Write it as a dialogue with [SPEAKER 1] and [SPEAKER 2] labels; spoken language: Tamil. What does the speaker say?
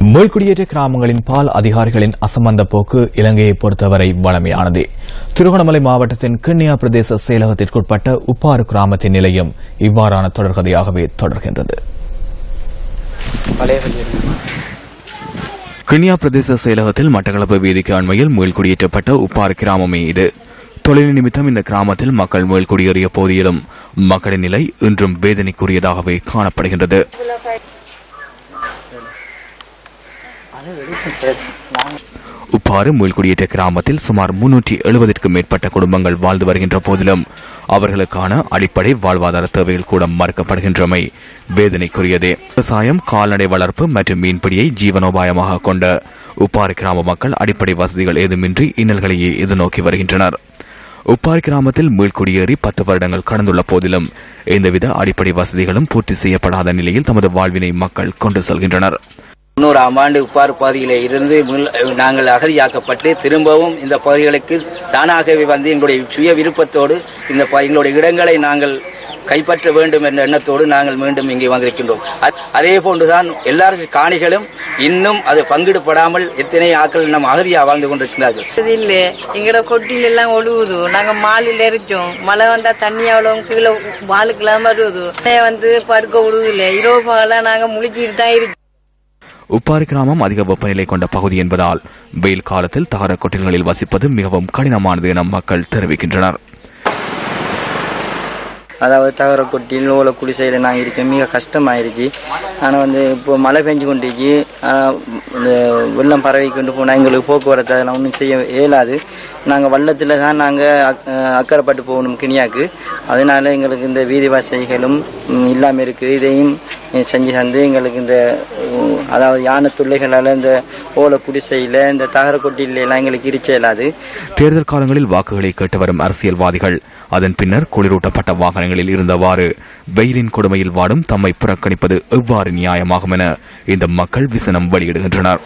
[SPEAKER 1] மீள்குடியேற்ற கிராமங்களின் பால் அதிகாரிகளின் அசம்பந்த போக்கு இலங்கையை பொறுத்தவரை வளமையானது. திருகோணமலை மாவட்டத்தின் கிண்ணியா பிரதேச செயலகத்திற்குட்பட்ட உப்பாறு கிராமத்தின் நிலையம் இவ்வாறான தொடர்கதையாகவே தொடர்கின்றது. கிண்ணியா பிரதேச செயலகத்தில் மட்டக்களப்பு வீதிக்கு அண்மையில் மீள்குடியேற்றப்பட்ட உப்பாறு கிராமமே இது. தொழில் நிமித்தம் இந்த கிராமத்தில் மக்கள் மீள்குடியேறிய போதிலும் மக்களின் நிலை இன்றும் வேதனைக்குரியதாகவே காணப்படுகின்றது. உப்பாறு மீள்குடியேற்ற கிராமத்தில் சுமார் 370க்கும் மேற்பட்ட குடும்பங்கள் வாழ்ந்து வருகின்ற போதிலும் அவர்களுக்கான அடிப்படை வாழ்வாதார தேவைகள் கூட மறுக்கப்படுகின்றமை வேதனைக்குரியதே. விவசாயம், கால்நடை வளர்ப்பு மற்றும் மீன்பிடியை ஜீவனோபாயமாக கொண்ட உப்பாறு கிராம மக்கள் அடிப்படை வசதிகள் ஏதுமின்றி இன்னல்களையே எதிர்நோக்கி வருகின்றனர். உப்பாறு கிராமத்தில் மீள்குடியேறி 10 வருடங்கள் கடந்துள்ள போதிலும் எந்தவித அடிப்படை வசதிகளும் பூர்த்தி செய்யப்படாத நிலையில் தமது வாழ்வினை மக்கள் கொண்டு செல்கின்றனர்.
[SPEAKER 2] 90ஆம் ஆண்டு உப்பாறு பகுதியிலே இருந்து நாங்கள் அகதியாக்கப்பட்டு திரும்பவும் இந்த பகுதிகளுக்கு தானாகவே வந்து எங்களுடைய சுய விருப்பத்தோடு இந்த எங்களுடைய இடங்களை நாங்கள் கைப்பற்ற வேண்டும் என்ற எண்ணத்தோடு நாங்கள் மீண்டும் இங்கே வந்திருக்கின்றோம். அதே போன்றுதான் எல்லாரும் காணிகளும் இன்னும் அது பங்கிடப்படாமல் எத்தனை ஆக்கள் நம்ம அகதியா வாழ்ந்து கொண்டிருக்கிறார்கள்.
[SPEAKER 3] இல்ல எங்களோட கொட்டில எல்லாம் ஒழுகுது. நாங்க மாலில இருக்கோம். மழை வந்தா தண்ணி அவ்வளவு கீழே வாளுக்கெல்லாம் வருது. வந்து படுக்க விடுவதில்லை. இரவு பகலா நாங்க முழிச்சிட்டு தான் இருக்கோம்.
[SPEAKER 1] உப்பாறு கிராமம் அதிக வெப்பநிலை கொண்ட பகுதி என்பதால் வெயில் காலத்தில் தகர கொட்டில்களில் வசிப்பது மிகவும் கடினமானது என மக்கள் தெரிவிக்கின்றனர்.
[SPEAKER 4] அதாவது தகர கொட்டில் ஓலை குடிசையில் நாங்கள் இருக்கோம். மிக கஷ்டமாயிருச்சு. ஆனால் இப்போ மழை பெஞ்சு கொண்டிருக்கு. இந்த வெள்ளம் பறவை கொண்டு போனால் எங்களுக்கு போக்குவரத்து அதெல்லாம் ஒன்றும் செய்ய இயலாது. நாங்கள் வள்ளத்தில் தான் நாங்கள் அக்கறைப்பட்டு போகணும் கிணியாக்கு. அதனால எங்களுக்கு இந்த வீதி வசதிகளும் இல்லாமல் இருக்குது. இதையும் செஞ்சு தந்து எங்களுக்கு இந்த அதாவது யானை தொல்லைகளால் இந்த ஓலை குடிசையில் இந்த தகர கொட்டிலாம் எங்களுக்கு இருச்ச இயலாது.
[SPEAKER 1] தேர்தல் காலங்களில் வாக்குகளை கேட்டு வரும் அரசியல்வாதிகள் அதன் பின்னர் குளிரூட்டப்பட்ட வாகனங்களில் இருந்தவாறு வெயிலின் கொடுமையில் வாடும் தம்மை புறக்கணிப்பது எவ்வாறு நியாயமாகும் என இந்த மக்கள் விசனம் வெளியிடுகின்றனர்.